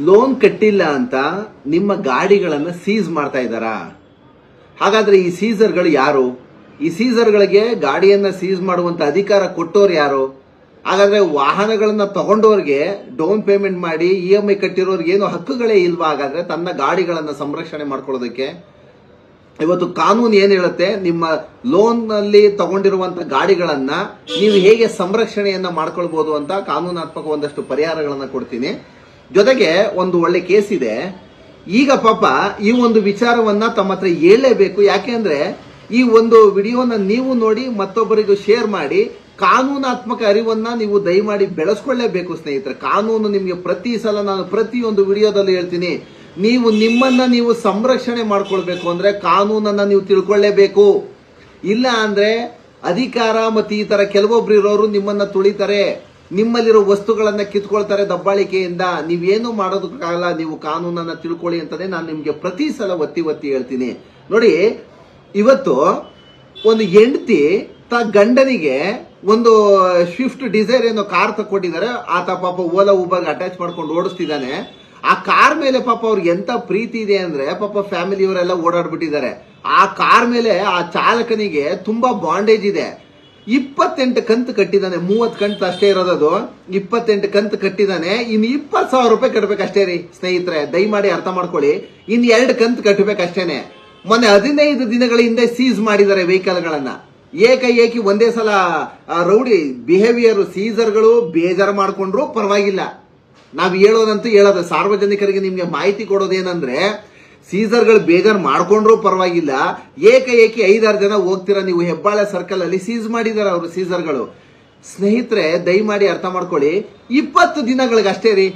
Loan ಕಟ್ಟಿಲ್ಲ ಅಂತ ನಿಮ್ಮ ಗಾಡಿಗಳನ್ನ ಸೀಸ್ ಮಾಡ್ತಾ ಇದ್ದಾರಾ? ಹಾಗಾದ್ರೆ ಈ ಸೀಸರ್ಗಳು ಯಾರು? ಈ ಸೀಸರ್ಗಳಿಗೆ ಗಾಡಿಯನ್ನ ಸೀಸ್ ಮಾಡುವಂತ ಅಧಿಕಾರ ಕೊಟ್ಟೋರು ಯಾರು? ಹಾಗಾದ್ರೆ ವಾಹನಗಳನ್ನ ತಗೊಂಡವ್ರಿಗೆ ಡೌನ್ ಪೇಮೆಂಟ್ ಮಾಡಿ EMI ಕಟ್ಟಿರೋರ್ಗೆ ಏನು ಹಕ್ಕುಗಳೇ ಇಲ್ವಾ? ಹಾಗಾದ್ರೆ ತನ್ನ ಗಾಡಿಗಳನ್ನ ಸಂರಕ್ಷಣೆ ಮಾಡ್ಕೊಳ್ಳೋದಕ್ಕೆ ಇವತ್ತು ಕಾನೂನು ಏನ್ ಹೇಳುತ್ತೆ? ನಿಮ್ಮ ಲೋನ್ ನಲ್ಲಿ ತಗೊಂಡಿರುವಂತ ಗಾಡಿಗಳನ್ನ ನೀವು ಹೇಗೆ ಸಂರಕ್ಷಣೆಯನ್ನ ಮಾಡ್ಕೊಳ್ಬಹುದು ಅಂತ ಕಾನೂನಾತ್ಮಕ ಒಂದಷ್ಟು ಪರಿಹಾರಗಳನ್ನ ಕೊಡ್ತೀನಿ. ಜೊತೆಗೆ ಒಂದು ಒಳ್ಳೆ ಕೇಸ್ ಇದೆ. ಈಗ ಪಾಪ ಈ ಒಂದು ವಿಚಾರವನ್ನ ತಮ್ಮ ಹತ್ರ ಹೇಳಲೇಬೇಕು. ಯಾಕೆಂದ್ರೆ ಈ ಒಂದು ವಿಡಿಯೋನ ನೀವು ನೋಡಿ ಮತ್ತೊಬ್ಬರಿಗೂ ಶೇರ್ ಮಾಡಿ ಕಾನೂನಾತ್ಮಕ ಅರಿವನ್ನ ನೀವು ದಯಮಾಡಿ ಬೆಳೆಸ್ಕೊಳ್ಳೇಬೇಕು ಸ್ನೇಹಿತರೆ. ಕಾನೂನು ನಿಮ್ಗೆ ಪ್ರತಿ ಸಲ ನಾನು ಪ್ರತಿಯೊಂದು ವಿಡಿಯೋದಲ್ಲೂ ಹೇಳ್ತೀನಿ, ನೀವು ನಿಮ್ಮನ್ನ ನೀವು ಸಂರಕ್ಷಣೆ ಮಾಡ್ಕೊಳ್ಬೇಕು ಅಂದ್ರೆ ಕಾನೂನನ್ನ ನೀವು ತಿಳ್ಕೊಳ್ಳೇಬೇಕು. ಇಲ್ಲ ಅಂದ್ರೆ ಅಧಿಕಾರ ಮತ್ತು ಈ ತರ ಕೆಲವೊಬ್ರು ಇರೋರು ನಿಮ್ಮನ್ನ ತುಳಿತಾರೆ, ನಿಮ್ಮಲ್ಲಿರೋ ವಸ್ತುಗಳನ್ನ ಕಿತ್ಕೊಳ್ತಾರೆ ದಬ್ಬಾಳಿಕೆಯಿಂದ. ನೀವೇನು ಮಾಡೋದಕ್ಕಾಗಲ್ಲ, ನೀವು ಕಾನೂನನ್ನ ತಿಳ್ಕೊಳ್ಳಿ ಅಂತಾನೆ ನಾನು ನಿಮ್ಗೆ ಪ್ರತಿ ಸಲ ಒತ್ತಿ ಹೇಳ್ತೀನಿ. ನೋಡಿ, ಇವತ್ತು ಒಂದು ಹೆಂಡತಿ ಗಂಡನಿಗೆ ಒಂದು ಸ್ವಿಫ್ಟ್ ಡಿಸೈರ್ ಏನೋ ಕಾರ್ ತಕ್ಕೊಟ್ಟಿದ್ದಾರೆ. ಆತ ಪಾಪ ಓಲಾ ಊಬರ್ ಅಟ್ಯಾಚ್ ಮಾಡ್ಕೊಂಡು ಓಡಿಸ್ತಿದ್ದಾನೆ. ಆ ಕಾರ್ ಮೇಲೆ ಪಾಪ ಅವ್ರಿಗೆ ಎಂತ ಪ್ರೀತಿ ಇದೆ ಅಂದ್ರೆ ಪಾಪ ಫ್ಯಾಮಿಲಿಯವರೆಲ್ಲ ಓಡಾಡ್ಬಿಟ್ಟಿದ್ದಾರೆ. ಆ ಕಾರ್ ಮೇಲೆ ಆ ಚಾಲಕನಿಗೆ ತುಂಬಾ ಬಾಂಡೇಜ್ ಇದೆ. 28 ಕಂತು ಕಟ್ಟಿದ್ದಾನೆ. 30 ಕಂತು ಅಷ್ಟೇ ಇರೋದದು. 28 ಕಂತು ಕಟ್ಟಿದ್ದಾನೆ. ಇನ್ನು 20,000 ರೂಪಾಯಿ ಕಟ್ಬೇಕಷ್ಟೇ ರೀ ಸ್ನೇಹಿತರೆ, ದಯಮಾಡಿ ಅರ್ಥ ಮಾಡ್ಕೊಳ್ಳಿ. ಇನ್ನು 2 ಕಂತು ಕಟ್ಟಬೇಕಷ್ಟೇನೆ. ಮೊನ್ನೆ 15 ದಿನಗಳ ಹಿಂದೆ ಸೀಸ್ ಮಾಡಿದ್ದಾರೆ ವೆಹಿಕಲ್ ಗಳನ್ನ. ಏಕಾಏಕಿ ಒಂದೇ ಸಲ ರೌಡಿ ಬಿಹೇವಿಯರ್ ಸೀಸರ್ಗಳು ಬೇಜಾರು ಮಾಡ್ಕೊಂಡ್ರು ಪರವಾಗಿಲ್ಲ. ನಾವ್ ಹೇಳೋದು ಸಾರ್ವಜನಿಕರಿಗೆ ನಿಮ್ಗೆ ಮಾಹಿತಿ ಕೊಡೋದೇನಂದ್ರೆ, ಸೀಸರ್ಗಳು ಬೇಜಾರು ಮಾಡ್ಕೊಂಡ್ರು ಪರವಾಗಿಲ್ಲ, ಏಕಾಏಕಿ 5-6 ಜನ ಹೋಗ್ತೀರಾ ನೀವು ಹೆಬ್ಬಾಳೆ ಸರ್ಕಲ್ ಅಲ್ಲಿ ಸೀಸ್ ಮಾಡಿದಾರೆ ಅವರು ಸೀಸರ್ಗಳು. ಸ್ನೇಹಿತರೆ ದಯಮಾಡಿ ಅರ್ಥ ಮಾಡ್ಕೊಳ್ಳಿ, 20 ದಿನಗಳಿಗಷ್ಟೇ ರೀ,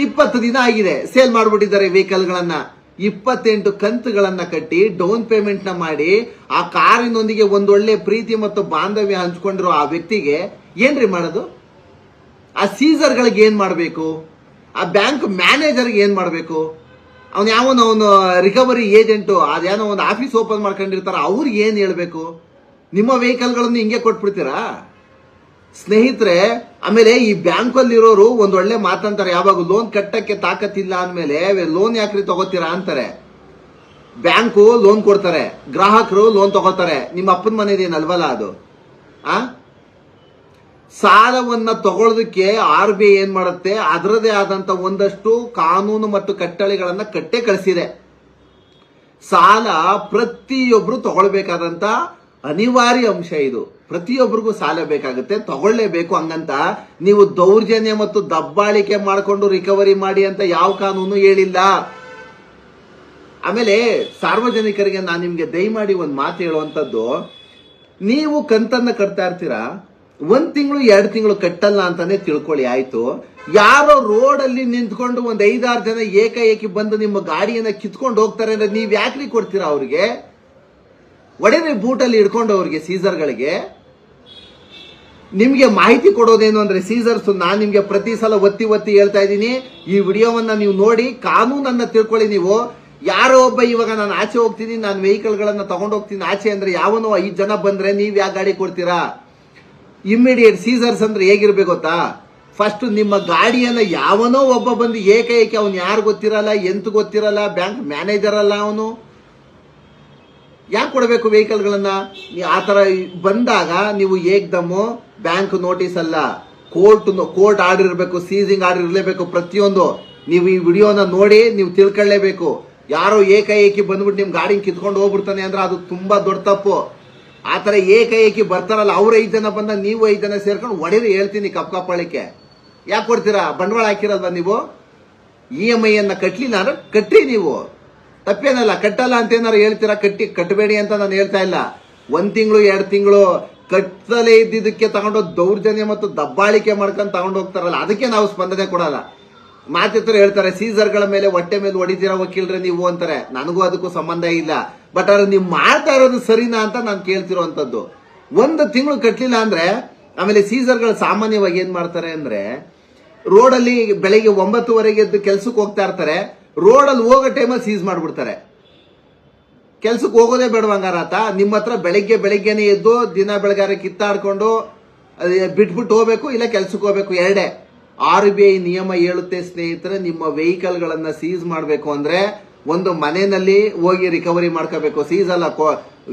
20 ದಿನ ಆಗಿದೆ ಸೇಲ್ ಮಾಡ್ಬಿಟ್ಟಿದ್ದಾರೆ ವೆಹಿಕಲ್ ಗಳನ್ನ. 28 ಕಂತುಗಳನ್ನ ಕಟ್ಟಿ ಡೌನ್ ಪೇಮೆಂಟ್ ನ ಮಾಡಿ ಆ ಕಾರಿನೊಂದಿಗೆ ಒಂದೊಳ್ಳೆ ಪ್ರೀತಿ ಮತ್ತು ಬಾಂಧವ್ಯ ಹಂಚ್ಕೊಂಡಿರೋ ಆ ವ್ಯಕ್ತಿಗೆ ಏನ್ರಿ ಮಾಡೋದು? ಆ ಸೀಸರ್ಗಳಿಗೆ ಏನ್ ಮಾಡ್ಬೇಕು? ಆ ಬ್ಯಾಂಕ್ ಮ್ಯಾನೇಜರ್ಗೆ ಏನ್ ಮಾಡ್ಬೇಕು? ಅವನು ರಿಕವರಿ ಏಜೆಂಟ್ ಅದೇನೋ ಒಂದು ಆಫೀಸ್ ಓಪನ್ ಮಾಡ್ಕೊಂಡಿರ್ತಾರ, ಅವ್ರಿಗೆ ಏನ್ ಹೇಳ್ಬೇಕು? ನಿಮ್ಮ ವೆಹಿಕಲ್ಗಳನ್ನು ಹಿಂಗೆ ಕೊಟ್ಬಿಡ್ತೀರಾ ಸ್ನೇಹಿತರೆ? ಆಮೇಲೆ ಈ ಬ್ಯಾಂಕ್ ಅಲ್ಲಿ ಇರೋರು ಒಂದೊಳ್ಳೆ ಮಾತಂತಾರೆ, ಯಾವಾಗ ಲೋನ್ ಕಟ್ಟಕ್ಕೆ ತಾಕತ್ತಿಲ್ಲ ಅಂದ್ಮೇಲೆ ಲೋನ್ ಯಾಕ್ರಿ ತಗೋತೀರಾ ಅಂತಾರೆ. ಬ್ಯಾಂಕು ಲೋನ್ ಕೊಡ್ತಾರೆ, ಗ್ರಾಹಕರು ಲೋನ್ ತಗೋತಾರೆ. ನಿಮ್ಮ ಅಪ್ಪನ ಮನೆದೇನಲ್ವಲ್ಲ ಅದು. ಸಾಲವನ್ನ ತಗೊಳ್ಳೋದಕ್ಕೆ RBI ಏನ್ ಮಾಡುತ್ತೆ, ಅದರದೇ ಆದಂತ ಒಂದಷ್ಟು ಕಾನೂನು ಮತ್ತು ಕಟ್ಟಳೆಗಳನ್ನ ಕಟ್ಟೆ ಕಳಿಸಿದೆ. ಸಾಲ ಪ್ರತಿಯೊಬ್ರು ತಗೊಳ್ಬೇಕಾದಂತ ಅನಿವಾರ್ಯ ಅಂಶ ಇದು. ಪ್ರತಿಯೊಬ್ಬರಿಗೂ ಸಾಲ ಬೇಕಾಗುತ್ತೆ, ತಗೊಳ್ಳೇಬೇಕು. ಹಂಗಂತ ನೀವು ದೌರ್ಜನ್ಯ ಮತ್ತು ದಬ್ಬಾಳಿಕೆ ಮಾಡಿಕೊಂಡು ರಿಕವರಿ ಮಾಡಿ ಅಂತ ಯಾವ ಕಾನೂನು ಹೇಳಿಲ್ಲ. ಆಮೇಲೆ ಸಾರ್ವಜನಿಕರಿಗೆ ನಾನು ನಿಮ್ಗೆ ದಯಮಾಡಿ ಒಂದು ಮಾತು ಹೇಳುವಂತದ್ದು, ನೀವು ಕಂತನ್ನ ಕಟ್ತಾ ಇರ್ತೀರಾ, 1 ತಿಂಗಳು 2 ತಿಂಗಳು ಕಟ್ಟಲ್ಲ ಅಂತಾನೆ ತಿಳ್ಕೊಳ್ಳಿ, ಆಯ್ತು. ಯಾರೋ ರೋಡ್ ಅಲ್ಲಿ ನಿಂತ್ಕೊಂಡು ಒಂದ್ 5-6 ಜನ ಏಕಾಏಕಿ ಬಂದು ನಿಮ್ಮ ಗಾಡಿಯನ್ನ ಕಿತ್ಕೊಂಡು ಹೋಗ್ತಾರೆ ಅಂದ್ರೆ ನೀವ್ ಯಾಕ್ರಿ ಕೊಡ್ತೀರಾ ಅವ್ರಿಗೆ? ಒಡೆದ್ರೆ ಬೂಟಲ್ಲಿ ಹಿಡ್ಕೊಂಡು ಅವ್ರಿಗೆ ಸೀಸರ್ಗಳಿಗೆ. ನಿಮ್ಗೆ ಮಾಹಿತಿ ಕೊಡೋದೇನು ಅಂದ್ರೆ ಸೀಸರ್ಸ್, ನಾನ್ ನಿಮ್ಗೆ ಪ್ರತಿ ಸಲ ಒತ್ತಿ ಹೇಳ್ತಾ ಇದ್ದೀನಿ, ಈ ವಿಡಿಯೋವನ್ನ ನೀವು ನೋಡಿ ಕಾನೂನನ್ನ ತಿಳ್ಕೊಳ್ಳಿ. ನೀವು ಯಾರೋ ಒಬ್ಬ ಇವಾಗ ನಾನು ಆಚೆ ಹೋಗ್ತೀನಿ, ನಾನು ವೆಹಿಕಲ್ ಗಳನ್ನ ತಗೊಂಡು ಹೋಗ್ತೀನಿ ಆಚೆ ಅಂದ್ರೆ ಯಾವನೋ 5 ಜನ ಬಂದ್ರೆ ನೀವ್ ಯಾಕೆ ಗಾಡಿ ಕೊಡ್ತೀರಾ? ಇಮ್ಮಿಡಿಯೇಟ್ ಸೀಸರ್ಸ್ ಅಂದ್ರೆ ಹೇಗಿರ್ಬೇಕು ಗೊತ್ತಾ? ಫಸ್ಟ್ ನಿಮ್ಮ ಗಾಡಿಯನ್ನ ಯಾವನೋ ಒಬ್ಬ ಬಂದು ಏಕಾಏಕಿ, ಅವನು ಯಾರು ಗೊತ್ತಿರಲ್ಲ, ಎಂತ ಗೊತ್ತಿರಲ್ಲ, ಬ್ಯಾಂಕ್ ಮ್ಯಾನೇಜರ್ ಅಲ್ಲ ಅವನು, ಯಾಕೆ ಕೊಡಬೇಕು ವೆಹಿಕಲ್ ಗಳನ್ನ? ಆ ತರ ಬಂದಾಗ ನೀವು ಏಕ್ದಮ್ಮು ಬ್ಯಾಂಕ್ ನೋಟಿಸ್ ಅಲ್ಲ, ಕೋರ್ಟ್ ಆರ್ಡರ್ ಇರಬೇಕು, ಸೀಸಿಂಗ್ ಆರ್ಡರ್ ಇರಲೇಬೇಕು. ಪ್ರತಿಯೊಂದು ನೀವು ಈ ವಿಡಿಯೋನ ನೋಡಿ ನೀವು ತಿಳ್ಕೊಳ್ಳೇಬೇಕು. ಯಾರೋ ಏಕಾಏಕಿ ಬಂದ್ಬಿಟ್ಟು ನಿಮ್ ಗಾಡಿ ಕಿತ್ಕೊಂಡು ಹೋಗ್ಬಿಡ್ತಾನೆ ಅಂದ್ರೆ ಅದು ತುಂಬಾ ದೊಡ್ಡ ತಪ್ಪು. ಆ ತರ ಏಕಾಏಕಿ ಬರ್ತಾರಲ್ಲ, ಅವ್ರ 5 ಜನ ಬಂದಾಗ ನೀವು 5 ಜನ ಸೇರ್ಕೊಂಡು ಹೊಡೆದು ಹೇಳ್ತೀನಿ ಕಪ್ಪಾಳಿಕೆ. ಯಾಕೆ ಕೊಡ್ತೀರಾ? ಬಂಡವಾಳ ಹಾಕಿರಲ್ವಾ ನೀವು? EMI ಅನ್ನ ಕಟ್ಲಿಲ್ಲ ಅಂದ್ರೆ ಕಟ್ಟಿ, ನೀವು ತಪ್ಪೇನಲ್ಲ. ಕಟ್ಟಲ್ಲ ಅಂತ ಏನಾರು ಹೇಳ್ತೀರಾ? ಕಟ್ಟಬೇಡಿ ಅಂತ ನಾನು ಹೇಳ್ತಾ ಇಲ್ಲ. 1 ತಿಂಗಳು 2 ತಿಂಗಳು ಕಟ್ಟಲೇ ಇದ್ದಿದ್ದಕ್ಕೆ ತಗೊಂಡು ದೌರ್ಜನ್ಯ ಮತ್ತು ದಬ್ಬಾಳಿಕೆ ಮಾಡ್ಕೊಂಡು ತಗೊಂಡು ಹೋಗ್ತಾರಲ್ಲ, ಅದಕ್ಕೆ ನಾವು ಸ್ಪಂದನೆ ಕೊಡಲ್ಲ. ಮಾತಿತ್ರ ಹೇಳ್ತಾರೆ, ಸೀಸರ್ಗಳ ಮೇಲೆ ಹೊಟ್ಟೆ ಮೇಲೆ ಹೊಡಿತೀರಾ ವಕೀಲ್ರೆ ನೀವು ಅಂತಾರೆ. ನನಗೂ ಅದಕ್ಕೂ ಸಂಬಂಧ ಇಲ್ಲ. ಬಟ್ ಆದ್ರೆ ನೀವು ಮಾಡ್ತಾ ಇರೋದು ಸರಿನಾ ಅಂತ ನಾನು ಕೇಳ್ತಿರೋಂಥದ್ದು. 1 ತಿಂಗಳು ಕಟ್ಟಲಿಲ್ಲ ಅಂದ್ರೆ ಆಮೇಲೆ ಸೀಸರ್ಗಳು ಸಾಮಾನ್ಯವಾಗಿ ಏನ್ ಮಾಡ್ತಾರೆ ಅಂದ್ರೆ, ರೋಡಲ್ಲಿ ಬೆಳಿಗ್ಗೆ 9:30 ಎದ್ದು ಕೆಲ್ಸಕ್ಕೆ ಹೋಗ್ತಾ ಇರ್ತಾರೆ, ರೋಡಲ್ಲಿ ಹೋಗೋ ಟೈಮಲ್ಲಿ ಸೀಸ್ ಮಾಡ್ಬಿಡ್ತಾರೆ. ಕೆಲ್ಸಕ್ಕೆ ಹೋಗೋದೇ ಬೇಡವಂಗಾರಾತ? ನಿಮ್ಮ ಹತ್ರ ಬೆಳಗ್ಗೆನೆ ಎದ್ದು ದಿನ ಬೆಳಗಾರ ಕಿತ್ತಾಡ್ಕೊಂಡು ಬಿಟ್ಬಿಟ್ಟು ಹೋಗ್ಬೇಕು, ಇಲ್ಲ ಕೆಲ್ಸಕ್ಕೆ ಹೋಗ್ಬೇಕು, ಎರಡೇ. RBI ನಿಯಮ ಹೇಳುತ್ತೆ ಸ್ನೇಹಿತರೆ, ನಿಮ್ಮ ವೆಹಿಕಲ್ ಗಳನ್ನ ಸೀಸ್ ಮಾಡಬೇಕು ಅಂದ್ರೆ ಒಂದು ಮನೆಯಲ್ಲಿ ಹೋಗಿ ರಿಕವರಿ ಮಾಡ್ಕೋಬೇಕು. ಸೀಸ್ ಅಲ್ಲ,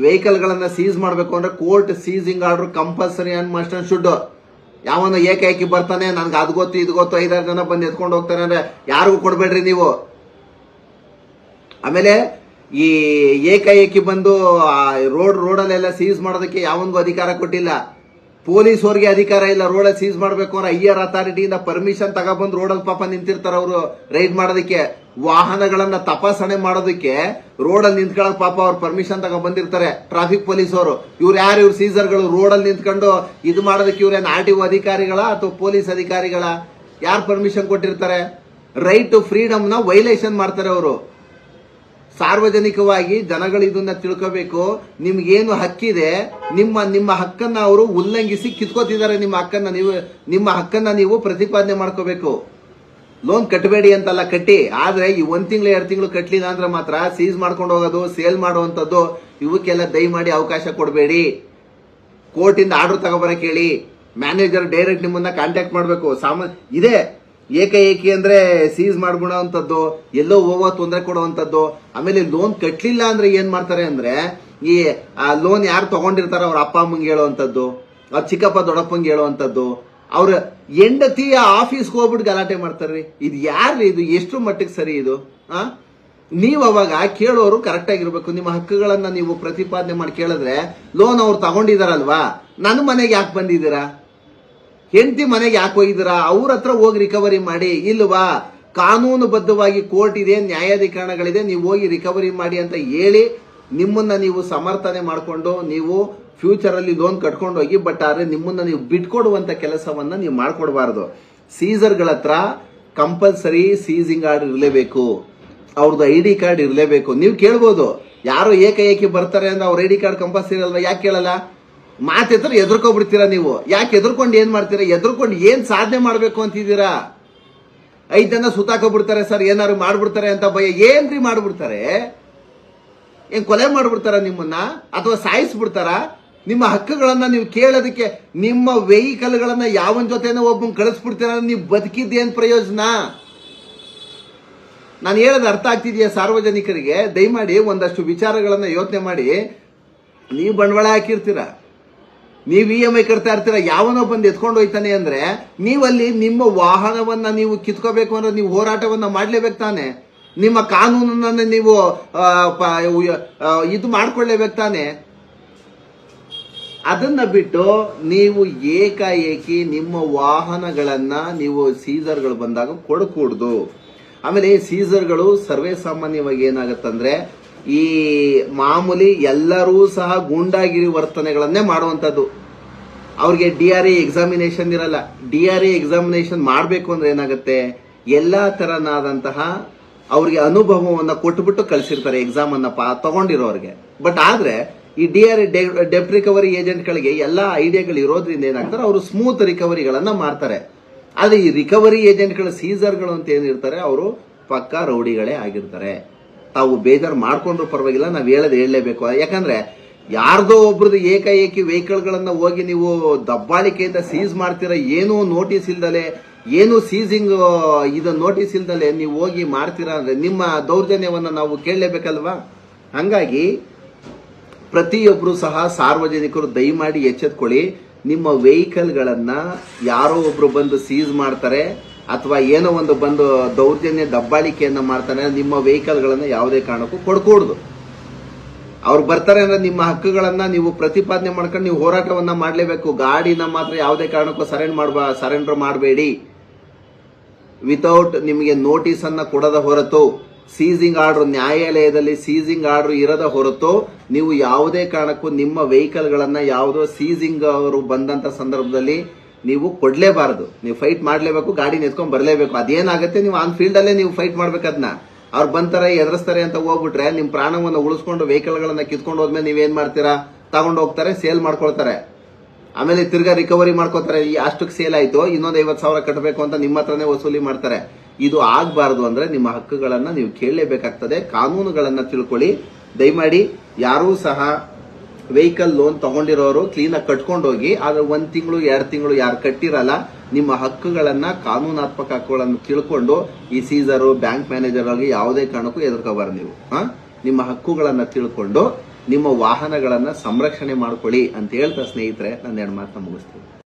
ವೆಹಿಕಲ್ ಗಳನ್ನ ಸೀಸ್ ಮಾಡಬೇಕು ಅಂದ್ರೆ court ceasing order compulsory and must and should. ಯಾವನ ಏಕಾಏಕಿ ಬರ್ತಾನೆ, ನನ್ಗೆ ಅದು ಗೊತ್ತು ಇದು ಗೊತ್ತು 5-6 ಜನ ಬಂದು ಎತ್ಕೊಂಡು ಹೋಗ್ತಾರೆ ಅಂದ್ರೆ ಯಾರಿಗೂ ಕೊಡ್ಬೇಡ್ರಿ ನೀವು. ಆಮೇಲೆ ಈ ಏಕಾಏಕಿ ಬಂದು ರೋಡಲ್ಲೆಲ್ಲ ಸೀಸ್ ಮಾಡೋದಕ್ಕೆ ಯಾವನಿಗೂ ಅಧಿಕಾರ ಕೊಟ್ಟಿಲ್ಲ. ಪೊಲೀಸ್ ಅವ್ರಿಗೆ ಅಧಿಕಾರ ಇಲ್ಲ ರೋಡಲ್ಲಿ ಸೀಸ್ ಮಾಡಬೇಕು ಅಂದ್ರೆ ಹೈಯರ್ ಅಥಾರಿಟಿಯಿಂದ ಪರ್ಮಿಷನ್ ತಗೊಬಂದು ರೋಡಲ್ಲಿ ಪಾಪ ನಿಂತಿರ್ತಾರೆ ಅವರು ರೈಡ್ ಮಾಡೋದಕ್ಕೆ. ವಾಹನಗಳನ್ನ ತಪಾಸಣೆ ಮಾಡೋದಕ್ಕೆ ರೋಡಲ್ಲಿ ನಿಂತ್ಕೊಳ್ಳೋಕೆ ಪಾಪ ಅವ್ರು ಪರ್ಮಿಷನ್ ತಗೊಬಂದಿರ್ತಾರೆ ಟ್ರಾಫಿಕ್ ಪೊಲೀಸ್ ಅವರು. ಇವ್ರು ಯಾರು? ಇವ್ರು ಸೀಸರ್ಗಳು. ರೋಡಲ್ಲಿ ನಿಂತ್ಕೊಂಡು ಇದು ಮಾಡೋದಕ್ಕೆ ಇವ್ರೇನು RTO ಅಧಿಕಾರಿಗಳ ಅಥವಾ ಪೊಲೀಸ್ ಅಧಿಕಾರಿಗಳ? ಯಾರು ಪರ್ಮಿಷನ್ ಕೊಟ್ಟಿರ್ತಾರೆ? ರೈಟ್ ಟು ಫ್ರೀಡಮ್ ನ ವೈಲೇಷನ್ ಮಾಡ್ತಾರೆ ಅವರು. ಸಾರ್ವಜನಿಕವಾಗಿ ಜನಗಳು ಇದನ್ನ ತಿಳ್ಕೋಬೇಕು. ನಿಮ್ಗೇನು ಹಕ್ಕಿದೆ, ನಿಮ್ಮ ಹಕ್ಕನ್ನ ಅವರು ಉಲ್ಲಂಘಿಸಿ ಕಿತ್ಕೋತಿದ್ದಾರೆ. ನಿಮ್ಮ ಹಕ್ಕನ್ನ ನೀವು ಪ್ರತಿಪಾದನೆ ಮಾಡ್ಕೋಬೇಕು. ಲೋನ್ ಕಟ್ಟಬೇಡಿ ಅಂತಲ್ಲ, ಕಟ್ಟಿ. ಆದ್ರೆ ಈ 1 ತಿಂಗಳು 2 ತಿಂಗಳು ಕಟ್ಟಲಿಲ್ಲ ಅಂದ್ರೆ ಮಾತ್ರ ಸೀಸ್ ಮಾಡ್ಕೊಂಡು ಹೋಗೋದು, ಸೇಲ್ ಮಾಡುವಂತದ್ದು ಇವಕ್ಕೆಲ್ಲ ದಯಮಾಡಿ ಅವಕಾಶ ಕೊಡಬೇಡಿ. ಕೋರ್ಟ್ ಇಂದ ಆರ್ಡರ್ ತಗೋಬರಕ್ಕೆ ಹೇಳಿ. ಮ್ಯಾನೇಜರ್ ಡೈರೆಕ್ಟ್ ನಿಮ್ಮನ್ನ ಕಾಂಟ್ಯಾಕ್ಟ್ ಮಾಡಬೇಕು. ಇದೆ ಏಕಾಏಕಿ ಅಂದ್ರೆ ಸೀಸ್ ಮಾಡ್ಬಿಡೋವಂಥದ್ದು, ಎಲ್ಲೋ ಹೋಗೋ ತೊಂದರೆ ಕೊಡುವಂಥದ್ದು. ಆಮೇಲೆ ಲೋನ್ ಕಟ್ಟಲಿಲ್ಲ ಅಂದ್ರೆ ಏನ್ ಮಾಡ್ತಾರೆ ಅಂದ್ರೆ, ಈ ಲೋನ್ ಯಾರು ತಗೊಂಡಿರ್ತಾರ ಅವ್ರ ಅಪ್ಪ ಅಮ್ಮಂಗೆ ಹೇಳುವಂಥದ್ದು, ಅವ್ರ ಚಿಕ್ಕಪ್ಪ ದೊಡ್ಡಪ್ಪಂಗೆ ಹೇಳುವಂಥದ್ದು, ಅವ್ರ ಹೆಂಡತಿ ಆಫೀಸ್ಗೆ ಹೋಗ್ಬಿಟ್ಟು ಗಲಾಟೆ ಮಾಡ್ತಾರ್ರಿ. ಇದು ಯಾರ್ರಿ? ಇದು ಎಷ್ಟು ಮಟ್ಟಿಗೆ ಸರಿ ಇದು? ನೀವು ಅವಾಗ ಕೇಳೋರು ಕರೆಕ್ಟ್ ಆಗಿರ್ಬೇಕು. ನಿಮ್ಮ ಹಕ್ಕುಗಳನ್ನ ನೀವು ಪ್ರತಿಪಾದನೆ ಮಾಡಿ ಕೇಳಿದ್ರೆ, ಲೋನ್ ಅವ್ರು ತಗೊಂಡಿದಾರಲ್ವಾ, ನನ್ನ ಮನೆಗೆ ಯಾಕೆ ಬಂದಿದ್ದೀರಾ? ಹೆಂಡತಿ ಮನೆಗೆ ಯಾಕೆ ಹೋಗಿದ್ದೀರಾ? ಅವ್ರ ಹತ್ರ ಹೋಗಿ ರಿಕವರಿ ಮಾಡಿ. ಇಲ್ವಾ, ಕಾನೂನುಬದ್ಧವಾಗಿ ಕೋರ್ಟ್ ಇದೆ, ನ್ಯಾಯಾಧಿಕರಣಗಳಿದೆ, ನೀವು ಹೋಗಿ ರಿಕವರಿ ಮಾಡಿ ಅಂತ ಹೇಳಿ ನಿಮ್ಮನ್ನ ನೀವು ಸಮರ್ಥನೆ ಮಾಡಿಕೊಂಡು ನೀವು ಫ್ಯೂಚರ್ ಅಲ್ಲಿ ಲೋನ್ ಕಟ್ಕೊಂಡು ಹೋಗಿ. ಬಟ್ ಆದ್ರೆ ನಿಮ್ಮನ್ನ ನೀವು ಬಿಟ್ಕೊಡುವಂತ ಕೆಲಸವನ್ನ ನೀವು ಮಾಡ್ಕೊಡ್ಬಾರ್ದು. ಸೀಸರ್ಗಳ ಹತ್ರ ಕಂಪಲ್ಸರಿ ಸೀಸಿಂಗ್ ಆರ್ಡರ್ ಇರಲೇಬೇಕು, ಅವ್ರದ್ದು ID ಕಾರ್ಡ್ ಇರಲೇಬೇಕು. ನೀವು ಕೇಳ್ಬೋದು, ಯಾರೋ ಏಕಾಏಕಿ ಬರ್ತಾರೆ ಅಂದ್ರೆ ಅವ್ರ ID ಕಾರ್ಡ್ ಕಂಪಲ್ಸರಿ ಅಲ್ವಾ? ಯಾಕೆ ಕೇಳಲ್ಲ? ಮಾತೆತ್ರ ಎದುರ್ಕೊಬಿಡ್ತೀರಾ ನೀವು. ಯಾಕೆ ಎದುರ್ಕೊಂಡು ಏನ್ ಮಾಡ್ತೀರಾ? ಎದುರ್ಕೊಂಡು ಏನ್ ಸಾಧನೆ ಮಾಡ್ಬೇಕು ಅಂತಿದ್ದೀರಾ? 5 ಜನ ಸುತ್ತಾಕೊಬಿಡ್ತಾರೆ ಸರ್, ಏನಾದ್ರು ಮಾಡ್ಬಿಡ್ತಾರೆ ಅಂತ ಭಯ. ಏನ್ರಿ ಮಾಡ್ಬಿಡ್ತಾರೆ? ಏನ್ ಕೊಲೆ ಮಾಡ್ಬಿಡ್ತಾರ ನಿಮ್ಮನ್ನ, ಅಥವಾ ಸಾಯಿಸ್ಬಿಡ್ತಾರ? ನಿಮ್ಮ ಹಕ್ಕುಗಳನ್ನ ನೀವು ಕೇಳೋದಕ್ಕೆ ನಿಮ್ಮ ವೆಹಿಕಲ್ ಗಳನ್ನ ಯಾವನ್ ಜೊತೆನೋ ಒಬ್ಬನ್ ಕಳಿಸ್ಬಿಡ್ತೀರ, ನೀವು ಬದುಕಿದ್ದೇನ್ ಪ್ರಯೋಜನ? ನಾನು ಹೇಳೋದು ಅರ್ಥ ಆಗ್ತಿದೆಯಾ ಸಾರ್ವಜನಿಕರಿಗೆ? ದಯಮಾಡಿ ಒಂದಷ್ಟು ವಿಚಾರಗಳನ್ನ ಯೋಚನೆ ಮಾಡಿ. ನೀವು ಬಂಡವಾಳ ಹಾಕಿರ್ತೀರ, ನೀವು EMI ಕಟ್ತಾ ಇರ್ತೀರ, ಯಾವನೋ ಬಂದು ಎತ್ಕೊಂಡು ಹೋಯ್ತಾನೆ ಅಂದ್ರೆ ನೀವಲ್ಲಿ ನಿಮ್ಮ ವಾಹನವನ್ನ ನೀವು ಕಿತ್ಕೋಬೇಕು ಅಂದ್ರೆ ನೀವು ಹೋರಾಟವನ್ನ ಮಾಡ್ಲೇಬೇಕು ತಾನೆ. ನಿಮ್ಮ ಕಾನೂನನ್ನ ನೀವು ಇದು ಮಾಡ್ಕೊಳ್ಳೇಬೇಕು ತಾನೆ. ಅದನ್ನ ಬಿಟ್ಟು ನೀವು ಏಕಾಏಕಿ ನಿಮ್ಮ ವಾಹನಗಳನ್ನ ನೀವು ಸೀಸರ್ಗಳು ಬಂದಾಗ ಕೊಡಕೂಡ್ದು. ಆಮೇಲೆ ಸೀಸರ್ಗಳು ಸರ್ವೇ ಸಾಮಾನ್ಯವಾಗಿ ಏನಾಗತ್ತಂದ್ರೆ, ಈ ಮಾಮೂಲಿ ಎಲ್ಲರೂ ಸಹ ಗೂಂಡಾಗಿರಿ ವರ್ತನೆಗಳನ್ನೇ ಮಾಡುವಂತದ್ದು. ಅವ್ರಿಗೆ DRA ಎಕ್ಸಾಮಿನೇಷನ್ ಇರಲ್ಲ. DRA ಎಕ್ಸಾಮಿನೇಷನ್ ಮಾಡಬೇಕು ಅಂದ್ರೆ ಏನಾಗುತ್ತೆ, ಎಲ್ಲಾ ತರನಾದಂತಹ ಅವ್ರಿಗೆ ಅನುಭವವನ್ನ ಕೊಟ್ಟುಬಿಟ್ಟು ಕಳಿಸಿರ್ತಾರೆ ಎಕ್ಸಾಮ್ ಅನ್ನ ತಗೊಂಡಿರೋರಿಗೆ. ಬಟ್ ಆದ್ರೆ ಈ DRA ಡೆಪ್ ರಿಕವರಿ ಏಜೆಂಟ್ ಗಳಿಗೆ ಎಲ್ಲಾ ಐಡಿಯಾಗಳು ಇರೋದ್ರಿಂದ ಏನಾಗ್ತಾರೆ, ಅವರು ಸ್ಮೂತ್ ರಿಕವರಿಗಳನ್ನ ಮಾಡ್ತಾರೆ. ಆದ್ರೆ ಈ ರಿಕವರಿ ಏಜೆಂಟ್ಗಳ ಸೀಸರ್ಗಳು ಅಂತ ಏನಿರ್ತಾರೆ, ಅವರು ಪಕ್ಕಾ ರೌಡಿಗಳೇ ಆಗಿರ್ತಾರೆ. ತಾವು ಬೇಜಾರು ಮಾಡ್ಕೊಂಡ್ರು ಪರವಾಗಿಲ್ಲ, ನಾವ್ ಹೇಳಲೇಬೇಕು. ಯಾಕಂದ್ರೆ ಯಾರ್ದೋ ಒಬ್ರದ್ದು ಏಕಾಏಕಿ ವೆಹಿಕಲ್ ಗಳನ್ನ ಹೋಗಿ ನೀವು ದಬ್ಬಾಳಿಕೆಯಿಂದ ಸೀಸ್ ಮಾಡ್ತೀರಾ, ಏನೂ ನೋಟಿಸ್ ಇಲ್ದಲೆ, ಏನು ಸೀಸಿಂಗ್ ನೋಟಿಸ್ ಇಲ್ದಲೆ ನೀವು ಹೋಗಿ ಮಾಡ್ತೀರಾ ಅಂದ್ರೆ ನಿಮ್ಮ ದೌರ್ಜನ್ಯವನ್ನ ನಾವು ಕೇಳಲೇಬೇಕಲ್ವಾ? ಹಂಗಾಗಿ ಪ್ರತಿಯೊಬ್ರು ಸಹ ಸಾರ್ವಜನಿಕರು ದಯಮಾಡಿ ಎಚ್ಚೆತ್ಕೊಳ್ಳಿ. ನಿಮ್ಮ ವೆಹಿಕಲ್ ಗಳನ್ನ ಯಾರೋ ಒಬ್ರು ಬಂದು ಸೀಸ್ ಮಾಡ್ತಾರೆ ಅಥವಾ ಏನೋ ಒಂದು ಬಂದು ದೌರ್ಜನ್ಯ ದಬ್ಬಾಳಿಕೆಯನ್ನ ಮಾಡ್ತಾರೆ, ನಿಮ್ಮ ವೆಹಿಕಲ್ ಗಳನ್ನ ಯಾವುದೇ ಕಾರಣಕ್ಕೂ ಕೊಡ್ಕೂಡ್ದು. ಅವ್ರು ಬರ್ತಾರೆ ಅಂದ್ರೆ ನಿಮ್ಮ ಹಕ್ಕುಗಳನ್ನ ನೀವು ಪ್ರತಿಪಾದನೆ ಮಾಡ್ಕೊಂಡು ನೀವು ಹೋರಾಟವನ್ನ ಮಾಡಲೇಬೇಕು. ಗಾಡಿನ ಮಾತ್ರ ಯಾವುದೇ ಕಾರಣಕ್ಕೂ ಸರೆಂಡರ್ ಮಾಡಬೇಡಿ. ವಿತೌಟ್ ನಿಮಗೆ ನೋಟಿಸ್ ಅನ್ನ ಕೊಡದ ಹೊರತು, ಸೀಸಿಂಗ್ ಆರ್ಡರ್ ನ್ಯಾಯಾಲಯದಲ್ಲಿ ಸೀಸಿಂಗ್ ಆರ್ಡರ್ ಇರದ ಹೊರತು ನೀವು ಯಾವುದೇ ಕಾರಣಕ್ಕೂ ನಿಮ್ಮ ವೆಹಿಕಲ್ ಗಳನ್ನ ಯಾವುದೋ ಸೀಸಿಂಗ್ ಅವರು ಬಂದಂತ ಸಂದರ್ಭದಲ್ಲಿ ನೀವು ಕೊಡ್ಲೇಬಾರದು. ನೀವು ಫೈಟ್ ಮಾಡ್ಲೇಬೇಕು, ಗಾಡಿನ ಎತ್ಕೊಂಡ್ ಬರ್ಲೇಬೇಕು. ಅದೇನಾಗುತ್ತೆ, ನೀವು ಆನ್ ಫೀಲ್ಡ್ ಅಲ್ಲೇ ನೀವು ಫೈಟ್ ಮಾಡ್ಬೇಕು. ಅದನ್ನ ಅವ್ರು ಬಂತಾರೆ ಎದುರಿಸ್ತಾರೆ ಅಂತ ಹೋಗ್ಬಿಟ್ರೆ ನಿಮ್ ಪ್ರಾಣವನ್ನ ಉಳಿಸ್ಕೊಂಡು ವೆಹಿಕಲ್ ಗಳನ್ನ ಕಿತ್ಕೊಂಡು ಹೋದ್ಮೇಲೆ ನೀವೇನ್ ಮಾಡ್ತೀರಾ, ತಗೊಂಡು ಹೋಗ್ತಾರೆ, ಸೇಲ್ ಮಾಡ್ಕೊಳ್ತಾರೆ. ಆಮೇಲೆ ತಿರ್ಗಾ ರಿಕವರಿ ಮಾಡ್ಕೋತಾರೆ. ಅಷ್ಟಕ್ಕೆ ಸೇಲ್ ಆಯ್ತು, ಇನ್ನೊಂದು 50,000 ಕಟ್ಟಬೇಕು ಅಂತ ನಿಮ್ಮ ಹತ್ರನೇ ವಸೂಲಿ ಮಾಡ್ತಾರೆ. ಇದು ಆಗ್ಬಾರ್ದು ಅಂದ್ರೆ ನಿಮ್ಮ ಹಕ್ಕುಗಳನ್ನ ನೀವು ಕೇಳಲೇಬೇಕಾಗ್ತದೆ. ಕಾನೂನುಗಳನ್ನ ತಿಳ್ಕೊಳ್ಳಿ. ದಯಮಾಡಿ ಯಾರೂ ಸಹ ವೆಹಿಕಲ್ ಲೋನ್ ತಗೊಂಡಿರೋರು ಕ್ಲೀನ್ ಆಗಿ ಕಟ್ಕೊಂಡು ಹೋಗಿ. ಆದ್ರೆ 1 ತಿಂಗಳು 2 ತಿಂಗಳು ಯಾರು ಕಟ್ಟಿರಲ್ಲ ನಿಮ್ಮ ಹಕ್ಕುಗಳನ್ನ, ಕಾನೂನಾತ್ಮಕ ಹಕ್ಕುಗಳನ್ನು ತಿಳ್ಕೊಂಡು ಈ ಸೀಸರು, ಬ್ಯಾಂಕ್ ಮ್ಯಾನೇಜರ್ ಆಗಿ ಯಾವುದೇ ಕಾರಣಕ್ಕೂ ಎದುರ್ಕೋಬಾರ್ದು ನೀವು. ನಿಮ್ಮ ಹಕ್ಕುಗಳನ್ನ ತಿಳ್ಕೊಂಡು ನಿಮ್ಮ ವಾಹನಗಳನ್ನ ಸಂರಕ್ಷಣೆ ಮಾಡ್ಕೊಳ್ಳಿ ಅಂತ ಹೇಳ್ತಾ ಸ್ನೇಹಿತರೆ, ನನ್ನ 2 ಮಾತನ್ನ ಮುಗಿಸ್ತೀನಿ.